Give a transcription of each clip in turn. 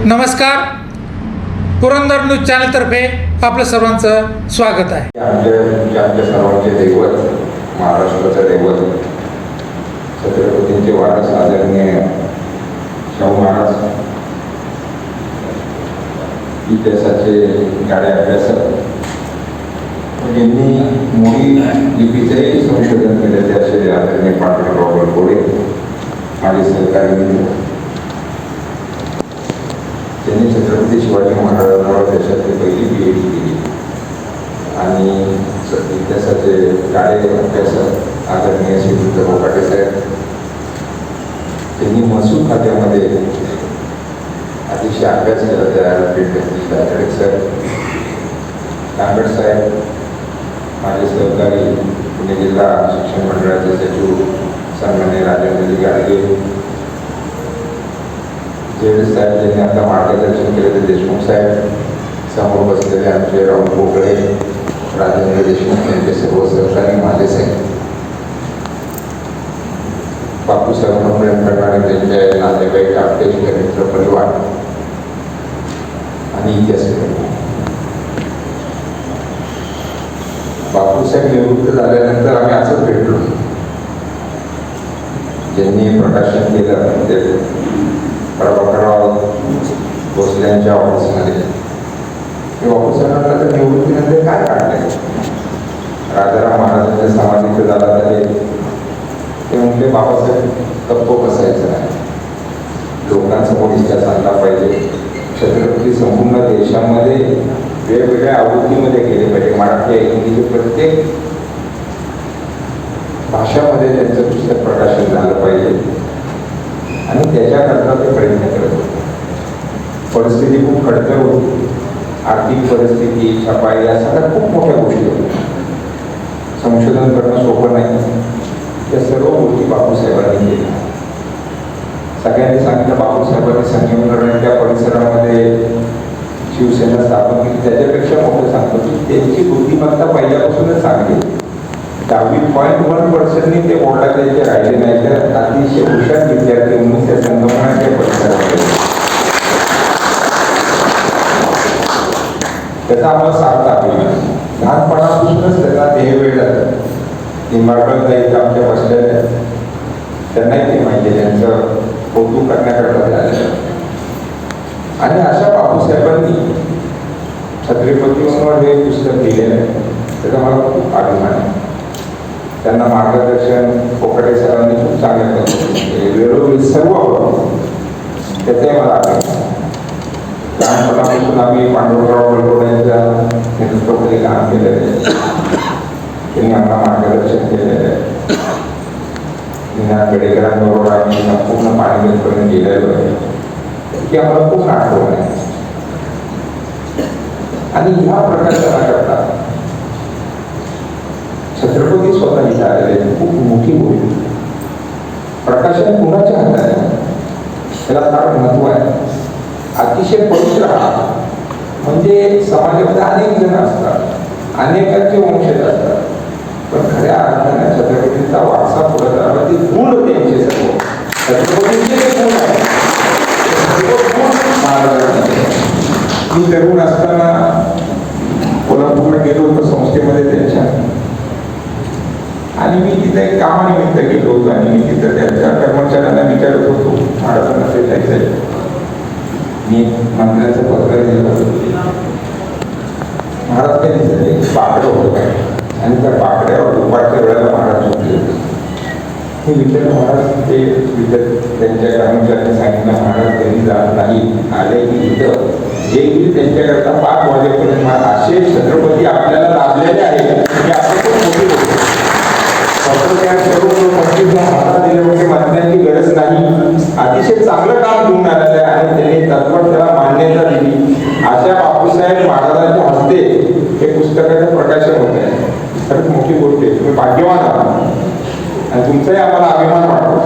नमस्कार, पुरंदर न्यूज चॅनलतर्फे आपलं सर्वांचं स्वागत आहे. आमच्या सर्वांचे दैवत, महाराष्ट्राचं दैवत, छत्रपतींचे वारस आदरणीय शाहू महाराज, इतिहासाचे गाडे अभ्यासक, यांनी मोडी लिपीचेही संशोधन केलेले असे आदरणीय पांडुरंग बलकोडे, माझे सहकारी, त्यांनी छत्रपती शिवाजी महाराजांवर देशातली पहिली PhD केली आणि इतिहासाचे गाडे अभ्यासक आदरणीय श्रीयुत बोकाटे साहेब, त्यांनी महसूल खात्यामध्ये अतिशय अभ्यास केला. त्या फील्ड सर, कांबड साहेब, माझे सहकारी, पुणे जिल्हा शिक्षण मंडळाचे सचिव सन्माननीय राजेंद्रजी गाडगे, जेडी साहेब ज्यांनी आता मार्गदर्शन केले ते देशमुख साहेब, समोर बसलेले आमचे राहुल पोकळे, राजेंद्र देशमुख यांचे सर्व सहकारी, माझे साहेब, बापू साहेबांना प्रेम करणारे त्यांचे नातेवाईक, आपले मित्र परिवार आणि इतिहासकार. बापूसाहेब निवृत्त झाल्यानंतर आम्ही असंच भेटलो. ज्यांनी प्रकाशन केलं ते प्रभाकरराव भोसल्यांच्या ऑफिसमध्ये. ते बापूसाहेबांना तर निवृत्तीनंतर काय काढलंय, राजाराम महाराजांच्या समाधीचं झाला तरी ते म्हणले बाबासाहेब गप्प बसायचं नाही, लोकांसमोर इतिहास आणला पाहिजे. छत्रपती संपूर्ण देशामध्ये वेगवेगळ्या आवृत्तीमध्ये गेले पाहिजे. मराठी, हिंदी, प्रत्येक भाषामध्ये त्यांचं पुस्तक प्रकाशन झालं पाहिजे आणि त्याच्याकरता ते प्रयत्न करत होते. परिस्थिती खूप खडतर होती, आर्थिक परिस्थिती, छपाई या सगळ्या खूप मोठ्या गोष्टी होत्या. संशोधन करणं सोपं नाही. त्या सर्व गोष्टी बापूसाहेबांनी केल्या. सगळ्यांनी सांगितलं बापूसाहेबांनी संगमनेरच्या परिसरामध्ये शिवसेना स्थापन केली. त्याच्यापेक्षा मोठं सांगतो की त्यांची बुद्धिमत्ता पहिल्यापासूनच चांगली. 10.1% ते बोर्डात यायचे राहिले नाही, तर अतिशय हुशार विद्यार्थी म्हणून त्या संगमनेरच्या परिसरामध्ये त्याचा आम्हाला सार्थ अभिमान. लहानपणापासूनच त्यांना ध्येय वेळ जातं. निंबाळकर इथं आमच्या बसलेल्या, त्यांनाही ते माहिती आहे, त्यांचं कौतुक करण्याकरता झालेलं. आणि अशा बापूसाहेबांनी छत्रपतींवर हे पुस्तक लिहिलेलं आहे, त्याचा मला खूप अभिमान आहे. त्यांना मार्गदर्शन पोकटे सरांनी खूप चांगल्या पद्धतीने वेळोवेळी सर्व त्याचाही मला अभिमान. लहानपणापासून आम्ही पांडुरंगराव बलकोड्यांच्या नेतृत्वाखाली काम केलेलं आहे. त्यांनी आम्हाला मार्गदर्शन केलेलं आहे. निनाद गडेकरांबरोबर आम्ही संपूर्ण पाणीपर्यंत गेलेलो आहे, की आम्हाला खूप आठवण आहे. आणि ह्या प्रकाशनाकरता छत्रपती स्वतः इथे आलेले, खूप मोठी गोष्ट. प्रकाशन कुणाच्या हातात आहे त्याला फार महत्व आहे. अतिशय पवित्र हा, म्हणजे समाजामध्ये अनेक जण असतात, अनेकांचे वंशज असतात, पण खऱ्या अर्थाने छत्रपतींचा वारसा पुढे चालला. ते गुण त्यांचे सर्व छत्रपतींचे जे गुण आहे महाराजांचे. मी तरुण असताना कोल्हापूरला गेलो होतो संस्थेमध्ये त्यांच्या, आणि मी तिथे एक कामानिमित्त गेलो होतो आणि मी तिथं त्यांच्या कर्मचाऱ्यांना विचारत होतो महाराजांना भेटायचं आहे. मी मंत्र्यांचं पत्र दिलं होतं. महाराज काही दिसत एक बाकडं होतं काय, आणि त्या बाकड्यावर दुपारच्या वेळेला महाराज झोपले होते. मी विचारलं महाराज, ते त्यांच्या कर्मचाऱ्यांनी सांगितलं महाराज त्यांनी जात नाही, आले की इथं जे की त्यांच्याकरता 5 वाजेपर्यंत असे छत्रपती आपल्याला लाभलेले आहेत की आपण खूप मोठी गोष्ट. मंत्र्यांची गरज नाही, अतिशय चांगलं काम घेऊन आलेलं आहे आणि त्यांनी तत्पर त्याला मान्यता दिली. अशा बापूसाहेब महाराजांच्या हस्ते हे पुस्तकाचं प्रकाशन होत आहे. खरंच मोठी गोष्ट आहे. तुम्ही भाग्यवान आहात आणि तुमचाही आम्हाला अभिमान वाटतो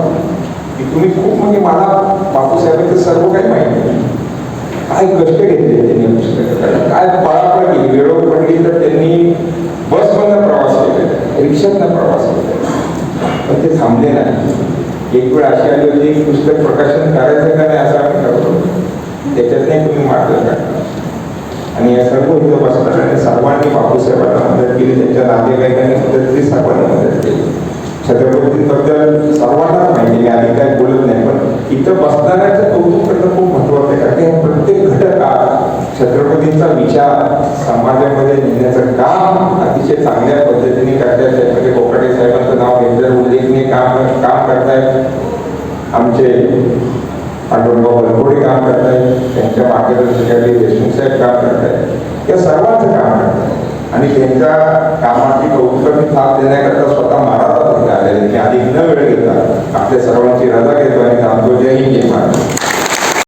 की तुम्ही खूप, म्हणजे मला बापूसाहेबांचं सर्व काही माहिती आहे. काय कष्ट घेतले त्यांनी पुस्तकाला, काय पळापळ केली, वेळोवेळी पडली तर त्यांनी बसमधनं प्रवास केलेला, रिक्षातनं प्रवास केला, पण ते थांबले नाही. एक वेळ अशी आली होती की पुस्तक प्रकाशन करायचं का नाही असं आम्ही ठरवलं. त्याच्यातही तुम्ही मार्ग काढला आणि या सर्व इथं बसतात आणि सर्वांनी बापूसाहेबांना मदत केली, त्यांच्या नातेवाईकांनी मदत केली, सर्वांनी मदत केली. छत्रपतींबद्दल सर्वांनाच माहिती, मी आधी काय बोलत नाही, पण इथं बसणाऱ्याचं कौतुक करणं खूप महत्वाचं आहे. कारण की प्रत्येक घटक हा छत्रपतींचा विचार समाजामध्ये नेण्याचं काम अतिशय चांगल्या पद्धतीने करतायत. त्यामध्ये कोकाटे साहेबांचं नाव घेतलं, उल्लेखनीय काम करतायत. आमचे पांडुरंगभाऊ वलकोडे काम करतायत, त्यांच्या मार्गदर्शकाखाली देशमुख साहेब काम करतायत. या सर्वांचं काम करतायत आणि त्यांच्या कामाची कौतुकाची थाप देण्याकरता स्वतः महाराज आलेले. मी अधिक न वेळ घेता आपल्या सर्वांची रजा घेतो आणि थांबतो. जय हिंद, जय महाराज.